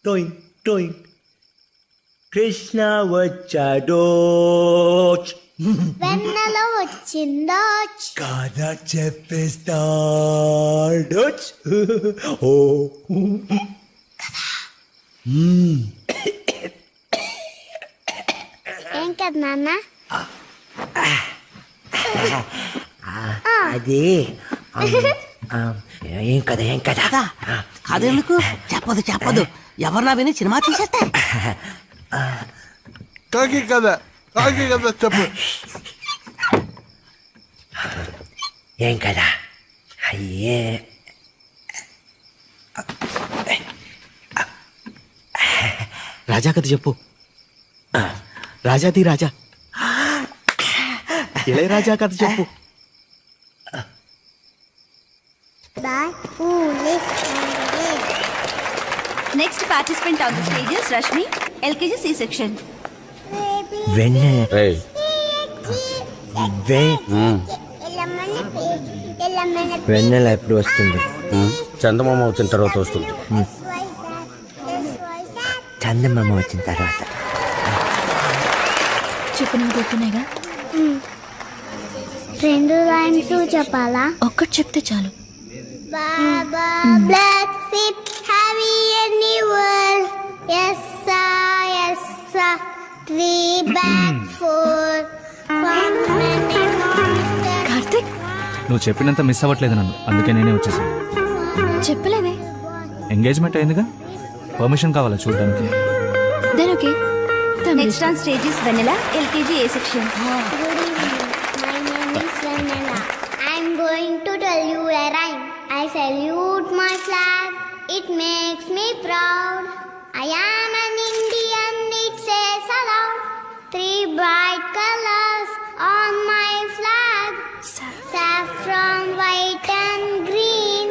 Toeing toeing Krishna వచ్చాడో వెన్నెల వచ్చిందో కాదా చెప్పేస్తాడో ఓ ఏం కదా నాన్న? అది ఏం కదా ఏం కదా అదెందుకు చెప్పదు ఎవరన్నా విని సినిమా తీసేస్తే. కాకి కదా చెప్పు. ఏం కదా అయ్యే రాజా కథ చెప్పు. రాజాది రాజా ఇళయరాజా కథ చెప్పు. Next participant on the stage is Rashmi, LKG C section. వెన్నెల ఎప్పుడు వస్తుంది? చందమామ వచ్చిన తర్వాత వస్తుంది. చందమామ వచ్చిన తర్వాత. చెప్పు, నువ్వు గుర్తున్నాయిగా? 2 రైమ్స్ చెప్పాలా? ఒక్కటి చెప్తే చాలు. Baba, black sheep, have you any world? Yes sir, 3 back 4. Karthik, నువ్వు చెప్పినంత మిస్ అవ్వట్లేదు నన్ను, అందుకే నేనే వచ్చేసాను. చెప్పలేదే. ఎంగేజ్మెంట్ అయిందిగా, పర్మిషన్ కావాలా చూడడానికి? Then okay. Next on stage is Vennela, LKG A section. Good evening, my name is Vanilla. I'm going to tell you a rhyme. I salute my flag, it makes me proud. I am an Indian, it says aloud. 3 bright colors on my flag, saffron, white and green.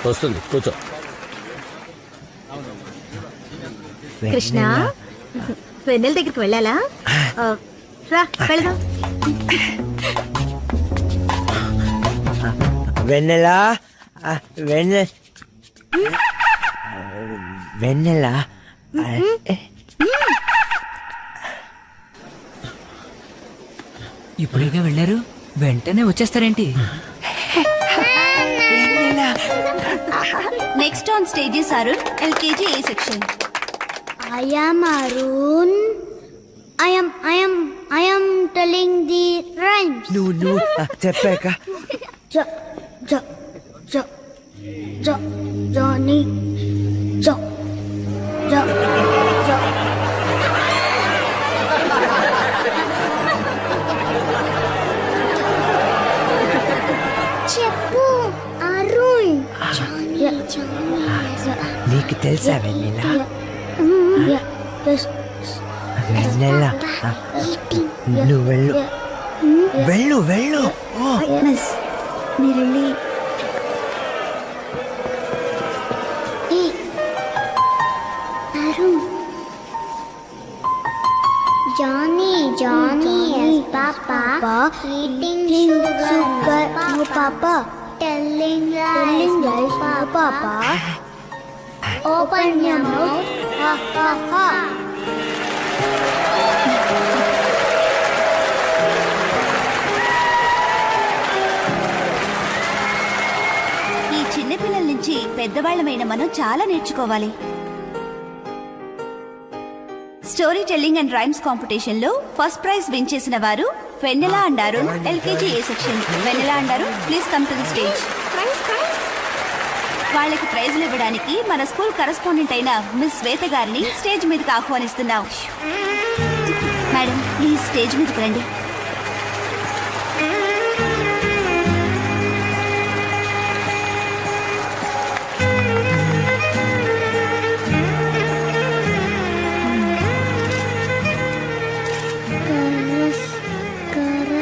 వస్తుంది, కూర్చో. కృష్ణ, వెన్నెల దగ్గరికి వెళ్ళాలా? రా వెళదాం. వెన్నెల వెన్నెల ఇప్పుడేగా వెళ్ళారు, వెంటనే వచ్చేస్తారేంటి? Next on stage is Arun, LKG A section. I am Arun. I am telling the rhymes. నువ్వు చెప్పాక Johnny. చెప్పు అరుణ్. నీకు తెలుసా వెన్నెల? వెన్నెల నువ్వు వెళ్ళు. మిస్, మీరు వెళ్ళి Arun. Johnny, yes, Papa. Eating sugar, no, Papa. Telling lies, no, Papa. Open your mouth, ha ha ha. ఈ చిన్నపిల్లల నుంచి పెద్దవాళ్ళమైన మనం చాలా నేర్చుకోవాలి. Story telling and rhymes competition లో ఫస్ట్ ప్రైజ్ విన్ చేసిన వారు Vennela and Arun, LKG A section. Vennela and Arun, please come to the stage. వాళ్ళకి ప్రైజ్లు ఇవ్వడానికి మన స్కూల్ కరెస్పాండెంట్ అయిన మిస్ శ్వేత గారిని స్టేజ్ మీదకి ఆహ్వానిస్తున్నాం. మేడం, ప్లీజ్ స్టేజ్ మీదకి రండి.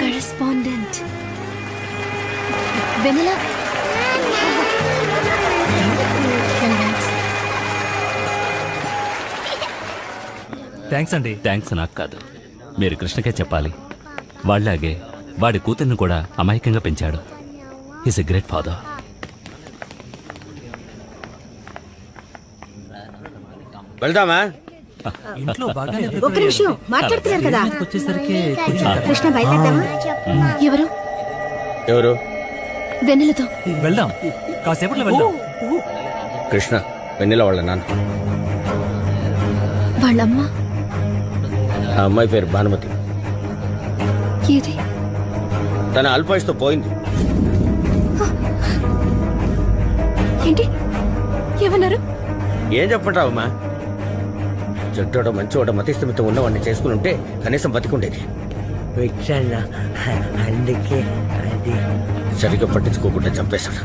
కరెస్పాండెంట్ వెన్నెల. థ్యాంక్స్ అండి. థ్యాంక్స్ నాకు కాదు, మీరు కృష్ణకే చెప్పాలి. వాళ్ళలాగే వాడి కూతుర్ని కూడా అమాయకంగా పెంచాడు. Is a great father. వెళ్దామా? ఇంట్లో బాగానే ఒక నిమిషం మాట్లాడుతున్నారు కదా. వచ్చేసరికి కృష్ణ బయలుదేరదామా? ఎవరు? ఎవరు? వెన్నెలతో. వెళ్దాం, కాసేపట్లో వెళ్దాం. కృష్ణ, వెన్నెల వాళ్ళ నాన్న. వాళ్ళమ్మ ఆ అమ్మాయి పేరు భానుమతి. ఏది? తన అల్పాయుష్తో పోయింది. ఏంటి ఏమన్నారు? ఏం చెప్పంటావమ్మా? చెట్టోడ మంచోడ మతిస్థిమితం ఉన్నవాడిని చేసుకుని ఉంటే కనీసం బతికుండేది. విక్షణ అందుకే అది సరిగ్గా పట్టించుకోకుండా చంపేశాడు.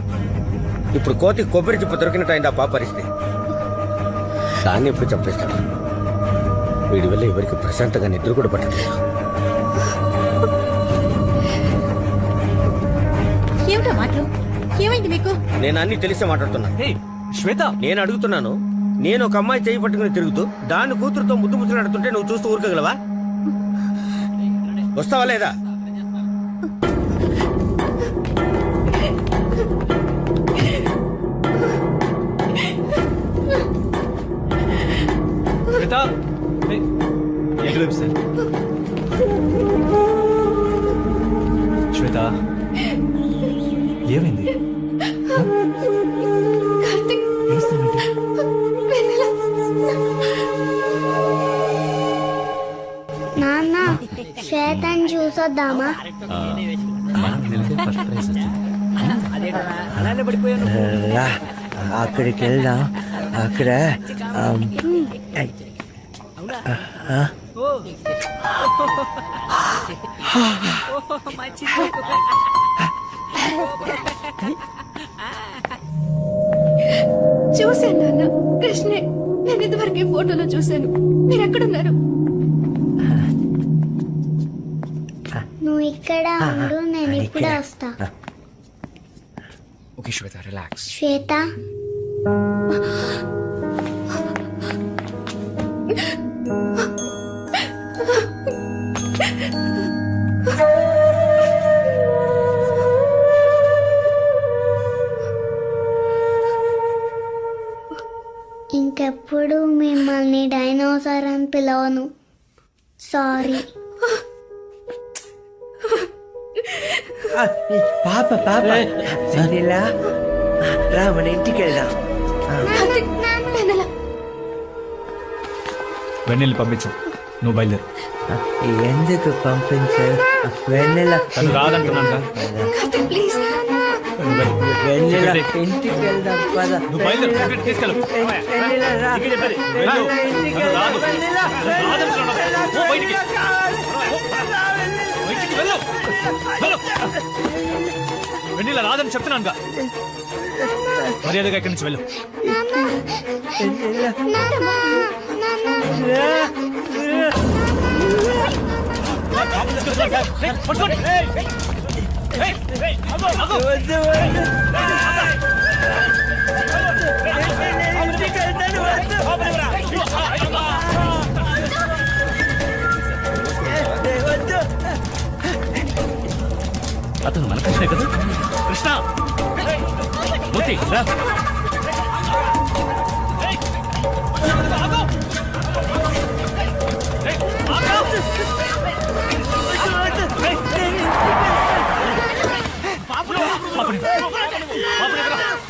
ఇప్పుడు కోతి కొబ్బరి చిప్ప దొరికినట్టు అయింది ఆ పాప పరిస్థితి. దాన్ని ఇప్పుడు చంపేస్తాడు. వీడి వల్ల ఎవరికి ప్రశాంతంగా నిద్ర కూడా పట్టలేదు. ఏమిటో మాటలు? ఏమైంది మీకు? నేను అన్ని తెలిసే మాట్లాడుతున్నా. శ్వేత, నేను అడుగుతున్నాను, నేను ఒక అమ్మాయి చేయి పట్టుకుని తిరుగుతూ దాని కూతురుతో ముద్దు ముచ్చలాడుతుంటే నువ్వు చూస్తూ ఊరుకోగలవా? వస్తావా లేదా? శ్వేత, ఎటువైపు సార్? శ్వేత, ఏమైంది? ఏడుస్తావేంటి? నాన్న శ్వేతని చూసొద్దామా? మనకి వెళ్తే ఫస్ట్ ప్రైజ్ వచ్చింది. రా అక్కడికి వెళ్దాం. అక్కడ చూశాను నాన్న, కృష్ణే. నేను ఇదివరకే ఫోటోలో చూశాను. మీరు ఎక్కడున్నారు? నువ్వు ఇక్కడ ఉండు, నేను ఇప్పుడే వస్తా. ఓకే శ్వేత, రిలాక్స్. శ్వేత, ఇంకెప్పుడు మిమ్మల్ని డైనోసార్ అని పిలవను. సారీ. పాప పాప వెన్నెల, రా మన ఇంటికి వెళ్దాం. వెన్నెల్ని పంపించు, నువ్వు బయలుదేరు. ఎందుకు పంపించారు? వెన్నెల తను రాదంటున్నాను. ప్లీజ్. వెన్నెల ఇంటికి వెళ్దాం పద. నువ్వు బయలుదేరు, తీసుకెళ్ళు. వెన్నెల రా. వెళ్ళు. తను రాదు. రాదంటున్నాను. పో బయటికి. బయటికి వెళ్ళు. వెళ్ళు. వెన్నెల రాదని చెప్తున్నానుగా. మర్యాదగా ఇక్కడి నుంచి వెళ్ళు. పట్టుకోండి. అతను మన కృష్ణే కదా? కృష్ణ, మూర్తి రా.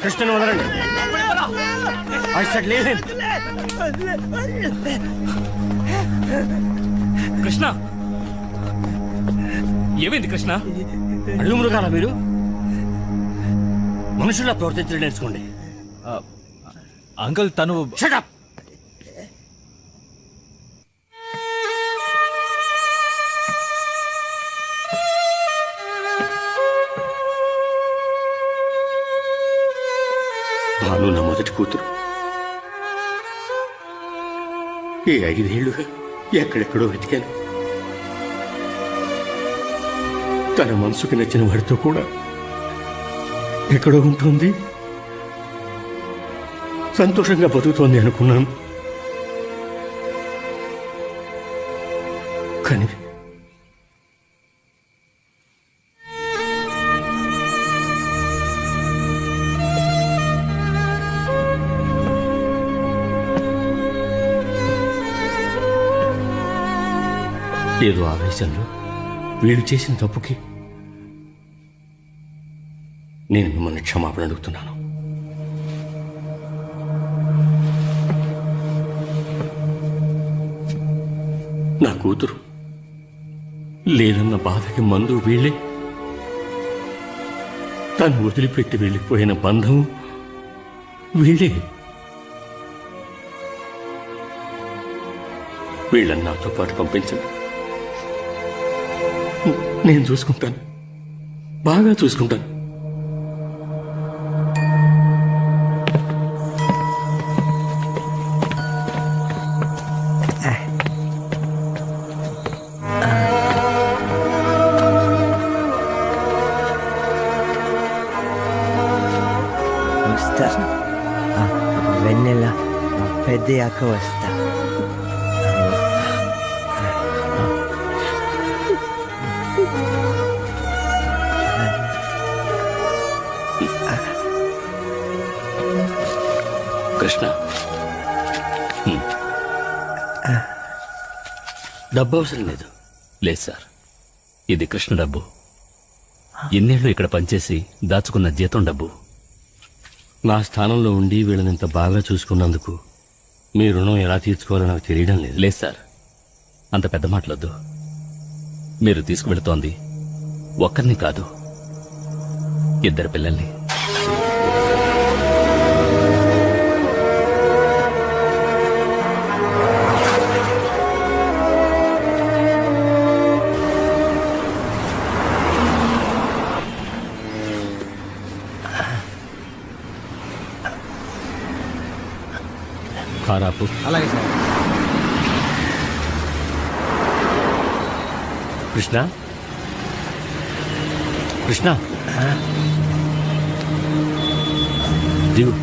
కృష్ణను వదలండి. I said leave him. Krishna, ఏమైంది కృష్ణ? అడుగు మృగాల మీరు మనుషుల్లా ప్రవర్తించడం నేర్చుకోండి. అంకుల్ తను Shut up. భాను నా మొదటి కూతురు. ఈ 5 ఏళ్లుగా ఎక్కడెక్కడో వెతికాను. తన మనసుకు నచ్చిన వాడితో కూడా ఎక్కడో ఉంటుంది, సంతోషంగా బతుకుతోంది అనుకున్నాను. కానీ ఏదో ఆవేశంలో వీళ్ళు చేసిన తప్పుకి నేను మిమ్మల్ని క్షమాపణ అడుగుతున్నాను. నా కూతురు లేదన్న బాధకి మందు వీళ్ళే, తను వదిలిపెట్టి వెళ్ళిపోయిన బంధం వీళ్ళే. వీళ్ళని నాతో పాటు పంపించండి, నేను చూసుకుంటాను, బాగా చూసుకుంటాను. వస్తా. వెన్నెల పెద్దయాక వస్తా. కృష్ణ, డబ్బు అవసరం లేదు. లేదు సార్, ఇది కృష్ణ డబ్బు. ఎన్నేళ్ళు ఇక్కడ పనిచేసి దాచుకున్న జీతం డబ్బు. నా స్థానంలో ఉండి వీళ్ళని ఇంత బాగా చూసుకున్నందుకు మీ రుణం ఎలా తీర్చుకోవాలో నాకు తెలియడం లేదు. లేదు సార్, అంత పెద్ద మాటలొద్దు. మీరు తీసుకువెళుతోంది ఒక్కరిని కాదు, 2 పిల్లల్ని. కారాపు. అలాగే సార్. కృష్ణ, కృష్ణ, దిగు.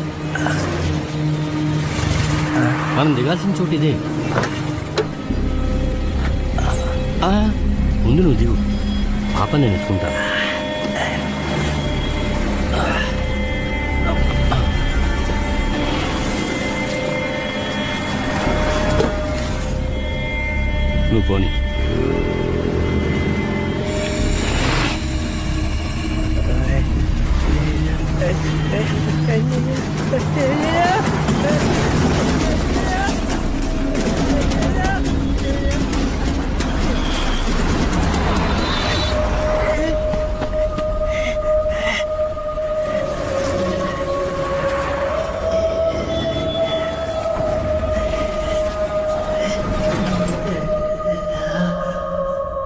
మనం దిగాల్సిన చోటు ఇదే. ముందు నువ్వు దిగు, పాప నేను ఎత్తుకుంటాను. నువ్వు పోనీ.